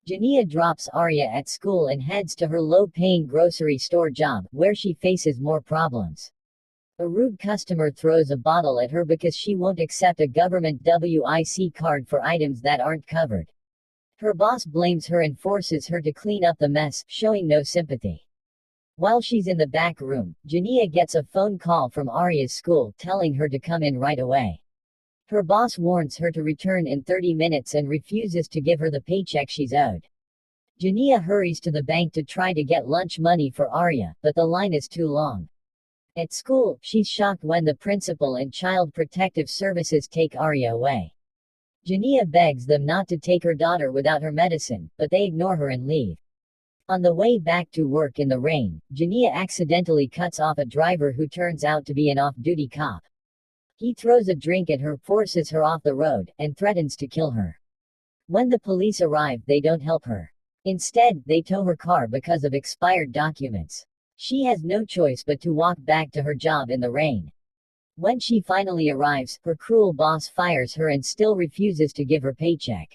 Jania drops Arya at school and heads to her low-paying grocery store job, where she faces more problems. A rude customer throws a bottle at her because she won't accept a government WIC card for items that aren't covered. Her boss blames her and forces her to clean up the mess, showing no sympathy. While she's in the back room, Jania gets a phone call from Arya's school telling her to come in right away. Her boss warns her to return in 30 minutes and refuses to give her the paycheck she's owed. Jania hurries to the bank to try to get lunch money for Arya, but the line is too long. At school, she's shocked when the principal and Child Protective Services take Arya away. Jania begs them not to take her daughter without her medicine, but they ignore her and leave. On the way back to work in the rain, Jania accidentally cuts off a driver who turns out to be an off-duty cop. He throws a drink at her, forces her off the road, and threatens to kill her. When the police arrive, they don't help her. Instead, they tow her car because of expired documents. She has no choice but to walk back to her job in the rain. When she finally arrives, her cruel boss fires her and still refuses to give her paycheck.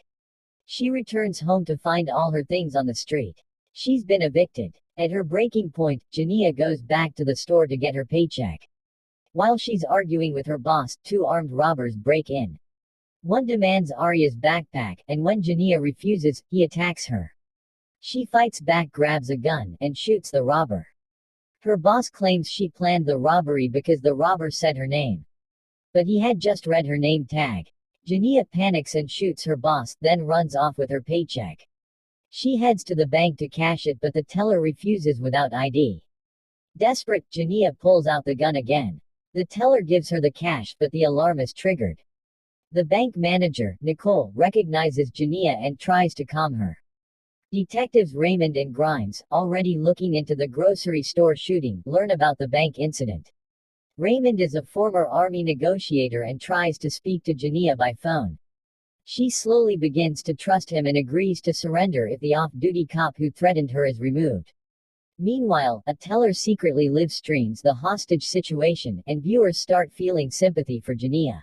She returns home to find all her things on the street. She's been evicted. At her breaking point, Jania goes back to the store to get her paycheck. While she's arguing with her boss, two armed robbers break in. One demands Arya's backpack, and when Jania refuses, he attacks her. She fights back, grabs a gun, and shoots the robber. Her boss claims she planned the robbery because the robber said her name. But he had just read her name tag. Jania panics and shoots her boss, then runs off with her paycheck. She heads to the bank to cash it, but the teller refuses without ID. Desperate, Jania pulls out the gun again. The teller gives her the cash, but the alarm is triggered. The bank manager, Nicole, recognizes Jania and tries to calm her. Detectives Raymond and Grimes, already looking into the grocery store shooting, learn about the bank incident. Raymond is a former army negotiator and tries to speak to Jania by phone. She slowly begins to trust him and agrees to surrender if the off-duty cop who threatened her is removed. Meanwhile, a teller secretly live streams the hostage situation, and viewers start feeling sympathy for Jania.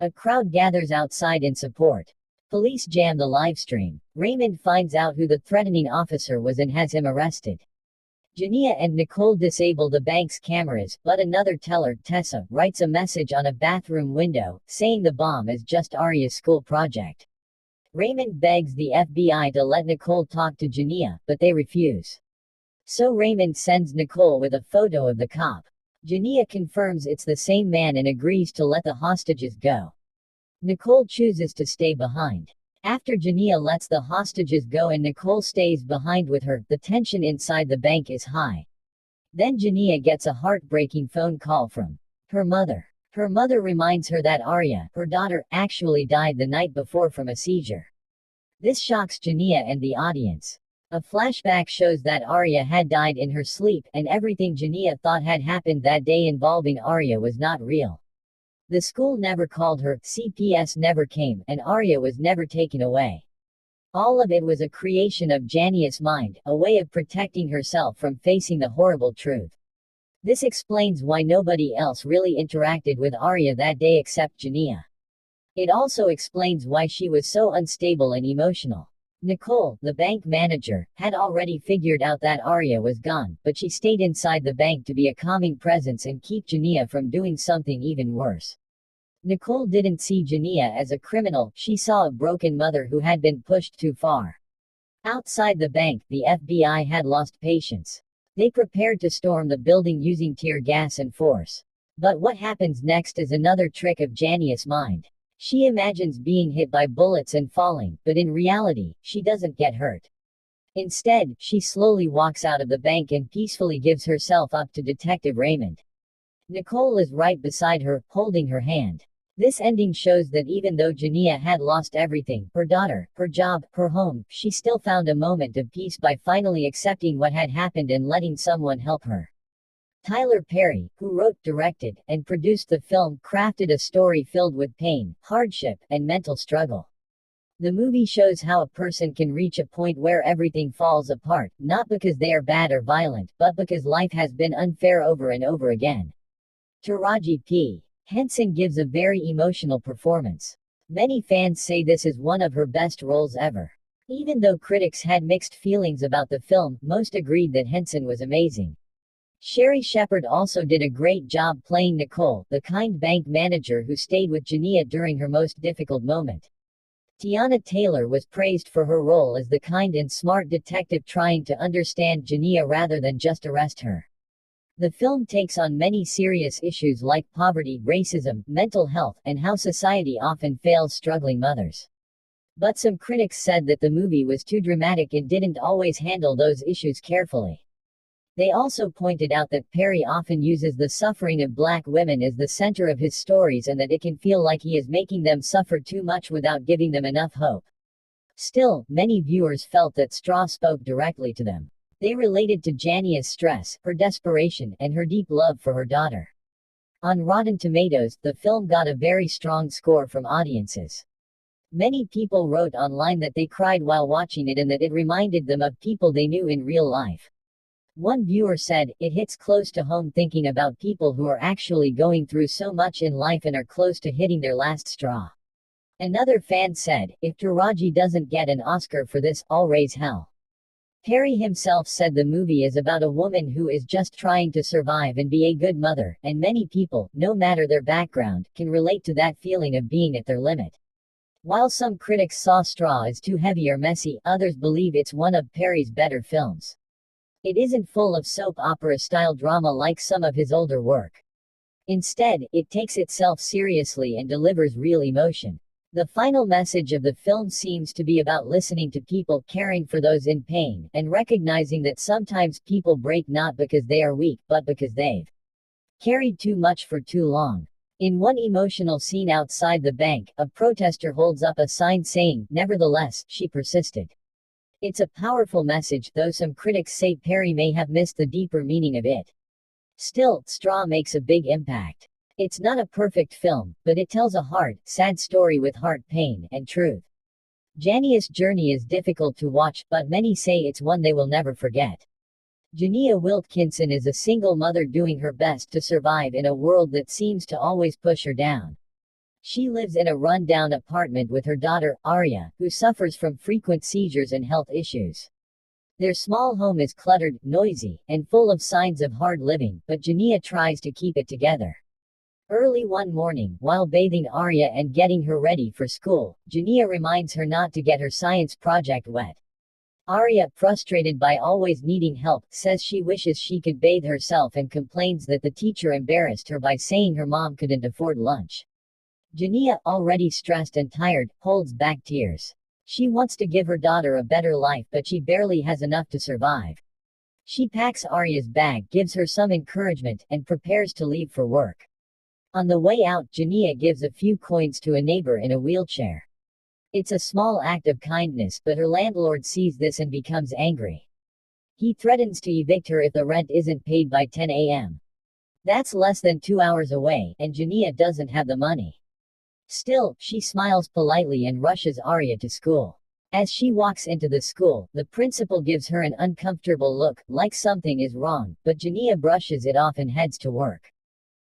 A crowd gathers outside in support. Police jam the livestream. Raymond finds out who the threatening officer was and has him arrested. Jania and Nicole disable the bank's cameras, but another teller, Tessa, writes a message on a bathroom window, saying the bomb is just Arya's school project. Raymond begs the FBI to let Nicole talk to Jania, but they refuse. So Raymond sends Nicole with a photo of the cop. Jania confirms it's the same man and agrees to let the hostages go. Nicole chooses to stay behind. After Jania lets the hostages go and Nicole stays behind with her, the tension inside the bank is high. Then Jania gets a heartbreaking phone call from her mother. Her mother reminds her that Arya, her daughter, actually died the night before from a seizure. This shocks Jania and the audience. A flashback shows that Arya had died in her sleep, and everything Jania thought had happened that day involving Arya was not real. The school never called her, CPS never came, and Arya was never taken away. All of it was a creation of Jania's mind, a way of protecting herself from facing the horrible truth. This explains why nobody else really interacted with Arya that day except Jania. It also explains why she was so unstable and emotional. Nicole, the bank manager, had already figured out that Arya was gone, but she stayed inside the bank to be a calming presence and keep Jania from doing something even worse. Nicole didn't see Jania as a criminal, she saw a broken mother who had been pushed too far. Outside the bank, the FBI had lost patience. They prepared to storm the building using tear gas and force. But what happens next is another trick of Jania's mind. She imagines being hit by bullets and falling, but in reality, she doesn't get hurt. Instead, she slowly walks out of the bank and peacefully gives herself up to Detective Raymond. Nicole is right beside her, holding her hand. This ending shows that even though Jania had lost everything, her daughter, her job, her home, she still found a moment of peace by finally accepting what had happened and letting someone help her. Tyler Perry, who wrote, directed, and produced the film, crafted a story filled with pain, hardship, and mental struggle. The movie shows how a person can reach a point where everything falls apart, not because they are bad or violent, but because life has been unfair over and over again. Taraji P. Henson gives a very emotional performance. Many fans say this is one of her best roles ever. Even though critics had mixed feelings about the film, most agreed that Henson was amazing. Sherry Shepherd also did a great job playing Nicole, the kind bank manager who stayed with Jania during her most difficult moment. Tiana Taylor was praised for her role as the kind and smart detective trying to understand Jania rather than just arrest her. The film takes on many serious issues like poverty, racism, mental health, and how society often fails struggling mothers. But some critics said that the movie was too dramatic and didn't always handle those issues carefully. They also pointed out that Perry often uses the suffering of black women as the center of his stories and that it can feel like he is making them suffer too much without giving them enough hope. Still, many viewers felt that Straw spoke directly to them. They related to Jania's stress, her desperation, and her deep love for her daughter. On Rotten Tomatoes, the film got a very strong score from audiences. Many people wrote online that they cried while watching it and that it reminded them of people they knew in real life. One viewer said, "It hits close to home thinking about people who are actually going through so much in life and are close to hitting their last straw." Another fan said, "If Taraji doesn't get an Oscar for this, I'll raise hell." Perry himself said the movie is about a woman who is just trying to survive and be a good mother, and many people, no matter their background, can relate to that feeling of being at their limit. While some critics saw Straw as too heavy or messy, others believe it's one of Perry's better films. It isn't full of soap opera-style drama like some of his older work. Instead, it takes itself seriously and delivers real emotion. The final message of the film seems to be about listening to people, caring for those in pain, and recognizing that sometimes people break not because they are weak, but because they've carried too much for too long. In one emotional scene outside the bank, a protester holds up a sign saying, "Nevertheless, she persisted." It's a powerful message, though some critics say Perry may have missed the deeper meaning of it. Still, Straw makes a big impact. It's not a perfect film, but it tells a hard, sad story with heart, pain, and truth. Jania's journey is difficult to watch, but many say it's one they will never forget. Jania Wilkinson is a single mother doing her best to survive in a world that seems to always push her down. She lives in a run-down apartment with her daughter, Arya, who suffers from frequent seizures and health issues. Their small home is cluttered, noisy, and full of signs of hard living, but Jania tries to keep it together. Early one morning, while bathing Arya and getting her ready for school, Jania reminds her not to get her science project wet. Arya, frustrated by always needing help, says she wishes she could bathe herself and complains that the teacher embarrassed her by saying her mom couldn't afford lunch. Jania, already stressed and tired, holds back tears. She wants to give her daughter a better life, but she barely has enough to survive. She packs Arya's bag, gives her some encouragement, and prepares to leave for work. On the way out, Jania gives a few coins to a neighbor in a wheelchair. It's a small act of kindness, but her landlord sees this and becomes angry. He threatens to evict her if the rent isn't paid by 10 a.m. That's less than 2 hours away, and Jania doesn't have the money. Still, she smiles politely and rushes Arya to school. As she walks into the school, the principal gives her an uncomfortable look, like something is wrong, but Jania brushes it off and heads to work.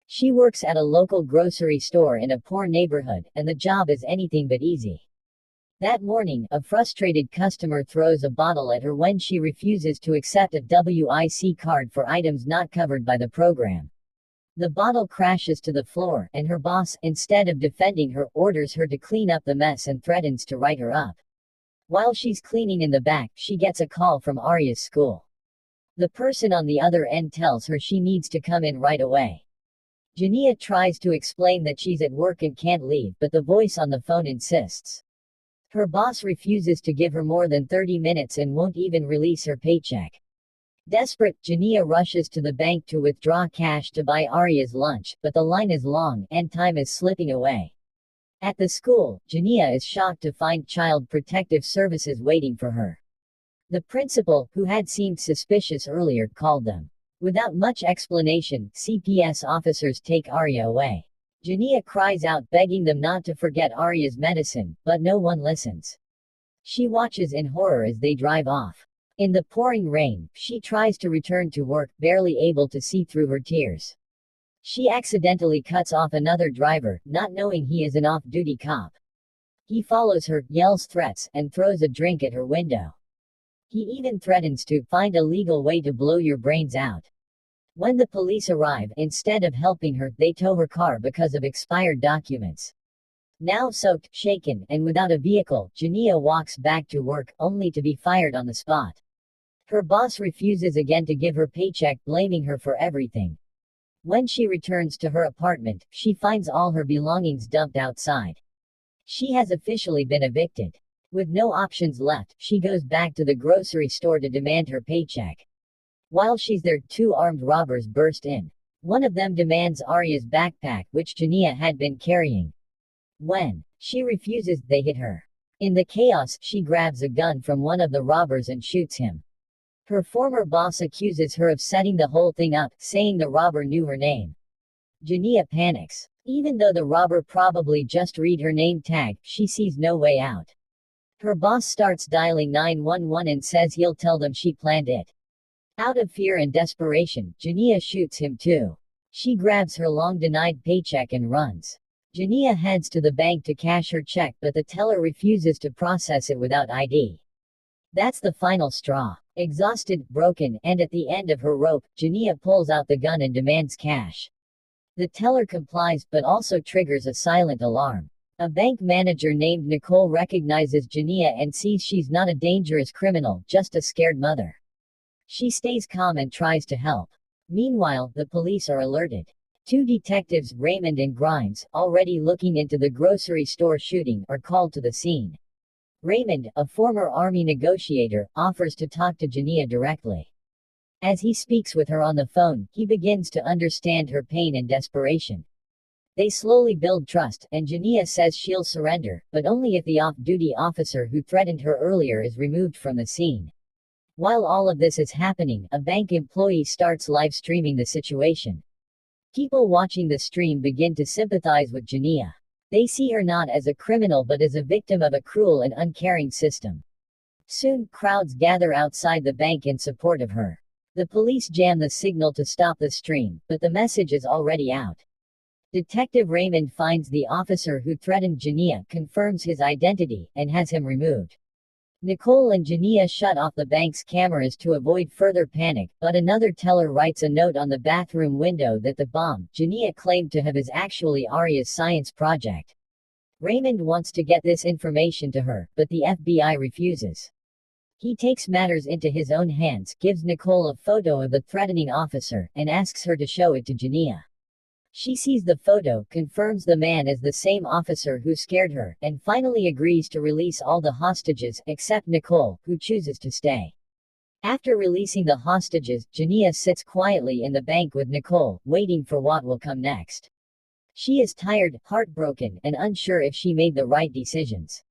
She works at a local grocery store in a poor neighborhood, and the job is anything but easy. That morning, a frustrated customer throws a bottle at her when she refuses to accept a WIC card for items not covered by the program. The bottle crashes to the floor, and her boss, instead of defending her, orders her to clean up the mess and threatens to write her up. While she's cleaning in the back, she gets a call from Arya's school. The person on the other end tells her she needs to come in right away. Jania tries to explain that she's at work and can't leave, but the voice on the phone insists. Her boss refuses to give her more than 30 minutes and won't even release her paycheck. Desperate, Jania rushes to the bank to withdraw cash to buy Arya's lunch, but the line is long, and time is slipping away. At the school, Jania is shocked to find Child Protective Services waiting for her. The principal, who had seemed suspicious earlier, called them. Without much explanation, CPS officers take Arya away. Jania cries out, begging them not to forget Arya's medicine, but no one listens. She watches in horror as they drive off. In the pouring rain, she tries to return to work, barely able to see through her tears. She accidentally cuts off another driver, not knowing he is an off-duty cop. He follows her, yells threats, and throws a drink at her window. He even threatens to find a legal way to blow your brains out. When the police arrive, instead of helping her, they tow her car because of expired documents. Now soaked, shaken, and without a vehicle, Jania walks back to work, only to be fired on the spot. Her boss refuses again to give her paycheck, blaming her for everything. When she returns to her apartment, she finds all her belongings dumped outside. She has officially been evicted. With no options left, she goes back to the grocery store to demand her paycheck. While she's there, two armed robbers burst in. One of them demands Arya's backpack, which Jania had been carrying. When she refuses, they hit her. In the chaos, she grabs a gun from one of the robbers and shoots him. Her former boss accuses her of setting the whole thing up, saying the robber knew her name. Jania panics. Even though the robber probably just read her name tag, she sees no way out. Her boss starts dialing 911 and says he'll tell them she planned it. Out of fear and desperation, Jania shoots him too. She grabs her long-denied paycheck and runs. Jania heads to the bank to cash her check, but the teller refuses to process it without ID. That's the final straw. Exhausted, broken, and at the end of her rope, Jania pulls out the gun and demands cash. The teller complies, but also triggers a silent alarm. A bank manager named Nicole recognizes Jania and sees she's not a dangerous criminal, just a scared mother. She stays calm and tries to help. Meanwhile, the police are alerted. Two detectives, Raymond and Grimes, already looking into the grocery store shooting, are called to the scene. Raymond, a former army negotiator, offers to talk to Jania directly. As he speaks with her on the phone, he begins to understand her pain and desperation. They slowly build trust, and Jania says she'll surrender, but only if the off-duty officer who threatened her earlier is removed from the scene. While all of this is happening, a bank employee starts live streaming the situation. People watching the stream begin to sympathize with Jania. They see her not as a criminal but as a victim of a cruel and uncaring system. Soon, crowds gather outside the bank in support of her. The police jam the signal to stop the stream, but the message is already out. Detective Raymond finds the officer who threatened Jania, confirms his identity, and has him removed. Nicole and Jania shut off the bank's cameras to avoid further panic, but another teller writes a note on the bathroom window that the bomb Jania claimed to have is actually Arya's science project. Raymond wants to get this information to her, but the FBI refuses. He takes matters into his own hands, gives Nicole a photo of the threatening officer, and asks her to show it to Jania. She sees the photo, confirms the man is the same officer who scared her, and finally agrees to release all the hostages, except Nicole, who chooses to stay. After releasing the hostages, Jania sits quietly in the bank with Nicole, waiting for what will come next. She is tired, heartbroken, and unsure if she made the right decisions.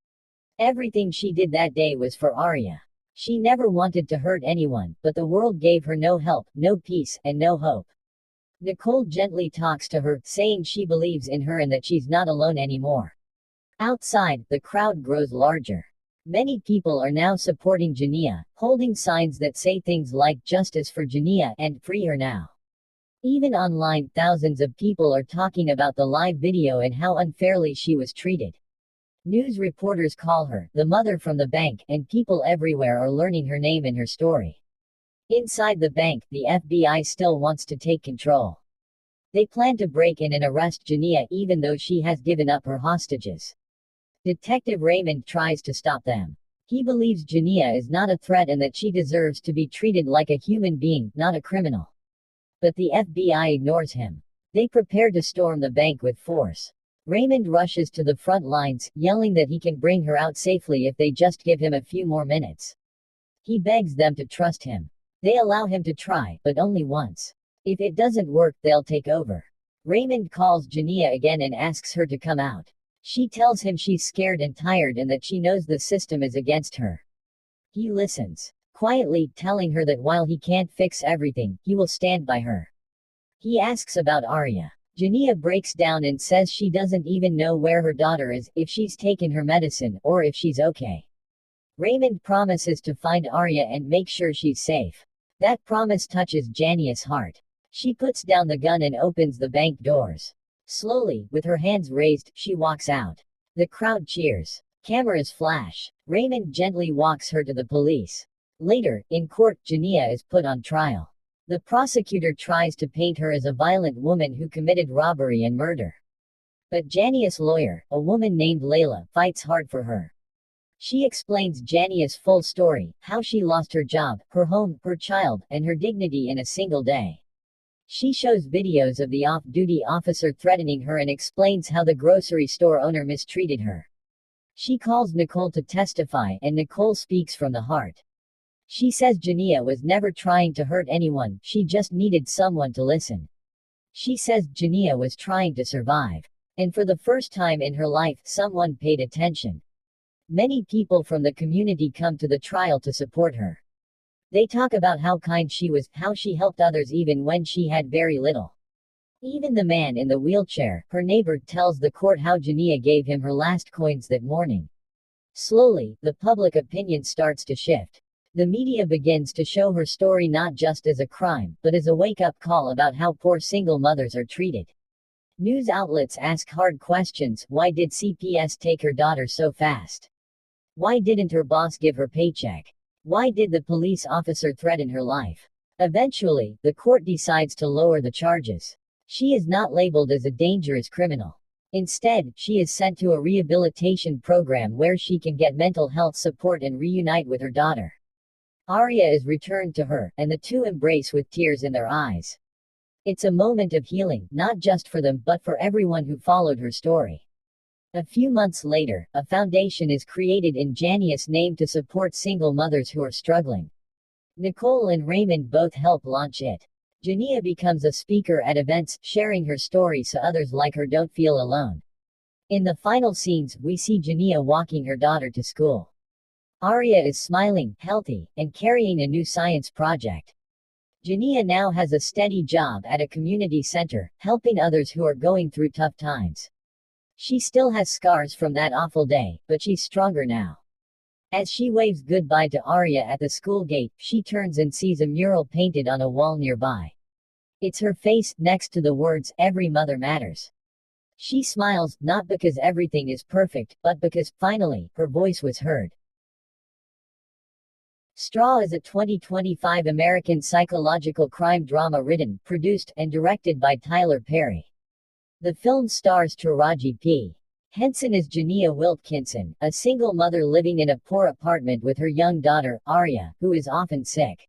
Everything she did that day was for Arya. She never wanted to hurt anyone, but the world gave her no help, no peace, and no hope. Nicole gently talks to her, saying she believes in her and that she's not alone anymore. Outside, the crowd grows larger. Many people are now supporting Jania, holding signs that say things like "Justice for Jania" and "Free her now." Even online, thousands of people are talking about the live video and how unfairly she was treated. News reporters call her the mother from the bank, and people everywhere are learning her name and her story. Inside the bank, the FBI still wants to take control. They plan to break in and arrest Jania even though she has given up her hostages. Detective Raymond tries to stop them. He believes Jania is not a threat and that she deserves to be treated like a human being, not a criminal. But the FBI ignores him. They prepare to storm the bank with force. Raymond rushes to the front lines, yelling that he can bring her out safely if they just give him a few more minutes. He begs them to trust him. They allow him to try, but only once. If it doesn't work, they'll take over. Raymond calls Jania again and asks her to come out. She tells him she's scared and tired and that she knows the system is against her. He listens, quietly, telling her that while he can't fix everything, he will stand by her. He asks about Arya. Jania breaks down and says she doesn't even know where her daughter is, if she's taken her medicine, or if she's okay. Raymond promises to find Arya and make sure she's safe. That promise touches Jania's heart. She puts down the gun and opens the bank doors. Slowly, with her hands raised, she walks out. The crowd cheers. Cameras flash. Raymond gently walks her to the police. Later, in court, Jania is put on trial. The prosecutor tries to paint her as a violent woman who committed robbery and murder. But Jania's lawyer, a woman named Layla, fights hard for her. She explains Jania's full story, how she lost her job, her home, her child, and her dignity in a single day. She shows videos of the off-duty officer threatening her and explains how the grocery store owner mistreated her. She calls Nicole to testify, and Nicole speaks from the heart. She says Jania was never trying to hurt anyone, she just needed someone to listen. She says Jania was trying to survive. And for the first time in her life, someone paid attention. Many people from the community come to the trial to support her. They talk about how kind she was, how she helped others even when she had very little. Even the man in the wheelchair, her neighbor, tells the court how Jania gave him her last coins that morning. Slowly, the public opinion starts to shift. The media begins to show her story not just as a crime, but as a wake-up call about how poor single mothers are treated. News outlets ask hard questions. Why did CPS take her daughter so fast? Why didn't her boss give her paycheck? Why did the police officer threaten her life? Eventually, the court decides to lower the charges. She is not labeled as a dangerous criminal. Instead, she is sent to a rehabilitation program where she can get mental health support and reunite with her daughter. Arya is returned to her, and the two embrace with tears in their eyes. It's a moment of healing, not just for them but for everyone who followed her story. A few months later, a foundation is created in Jania's name to support single mothers who are struggling. Nicole and Raymond both help launch it. Jania becomes a speaker at events, sharing her story so others like her don't feel alone. In the final scenes, we see Jania walking her daughter to school. Arya is smiling, healthy, and carrying a new science project. Jania now has a steady job at a community center, helping others who are going through tough times. She still has scars from that awful day, but she's stronger now. As she waves goodbye to Arya at the school gate, she turns and sees a mural painted on a wall nearby. It's her face, next to the words, "Every mother matters." She smiles, not because everything is perfect, but because, finally, her voice was heard. Straw is a 2025 American psychological crime drama written, produced, and directed by Tyler Perry. The film stars Taraji P. Henson as Jania Wilkinson, a single mother living in a poor apartment with her young daughter, Arya, who is often sick.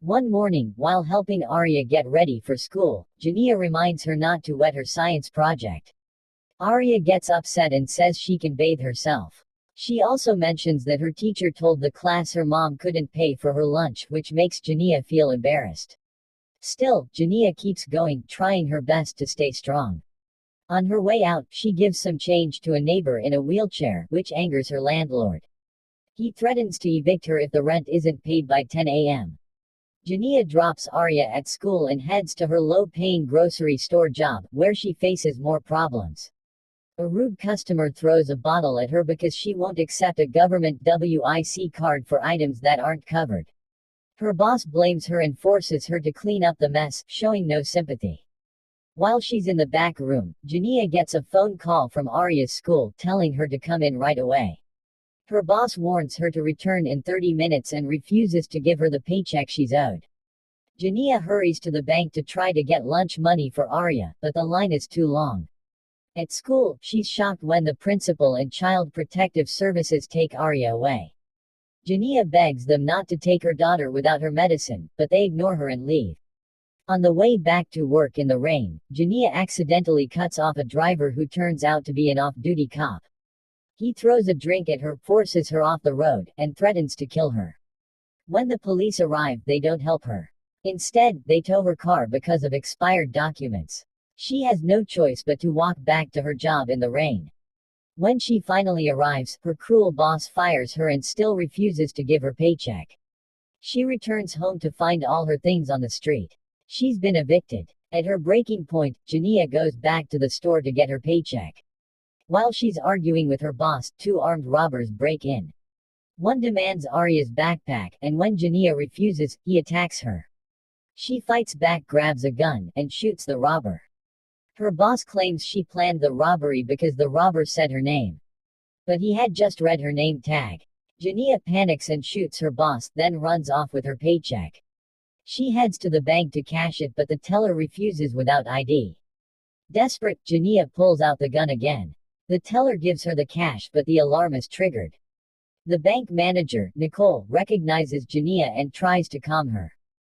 One morning, while helping Arya get ready for school, Jania reminds her not to wet her science project. Arya gets upset and says she can bathe herself. She also mentions that her teacher told the class her mom couldn't pay for her lunch, which makes Jania feel embarrassed. Still, Jania keeps going, trying her best to stay strong. On her way out, she gives some change to a neighbor in a wheelchair, which angers her landlord. He threatens to evict her if the rent isn't paid by 10 a.m. Jania drops Arya at school and heads to her low-paying grocery store job, where she faces more problems. A rude customer throws a bottle at her because she won't accept a government WIC card for items that aren't covered. Her boss blames her and forces her to clean up the mess, showing no sympathy. While she's in the back room, Jania gets a phone call from Arya's school telling her to come in right away. Her boss warns her to return in 30 minutes and refuses to give her the paycheck she's owed. Jania hurries to the bank to try to get lunch money for Arya, but the line is too long. At school, she's shocked when the principal and Child Protective Services take Arya away. Jania begs them not to take her daughter without her medicine, but they ignore her and leave. On the way back to work in the rain, Jania accidentally cuts off a driver who turns out to be an off-duty cop. He throws a drink at her, forces her off the road, and threatens to kill her. When the police arrive, they don't help her. Instead, they tow her car because of expired documents. She has no choice but to walk back to her job in the rain. When she finally arrives, her cruel boss fires her and still refuses to give her paycheck. She returns home to find all her things on the street. She's been evicted. At her breaking point, Jania goes back to the store to get her paycheck. While she's arguing with her boss, two armed robbers break in. One demands Arya's backpack, and when Jania refuses, he attacks her. She fights back, grabs a gun, and shoots the robber. Her boss claims she planned the robbery because the robber said her name. But he had just read her name tag. Jania panics and shoots her boss, then runs off with her paycheck. She heads to the bank to cash it, but the teller refuses without ID. Desperate, Jania pulls out the gun again. The teller gives her the cash, but the alarm is triggered. The bank manager, Nicole, recognizes Jania and tries to calm her.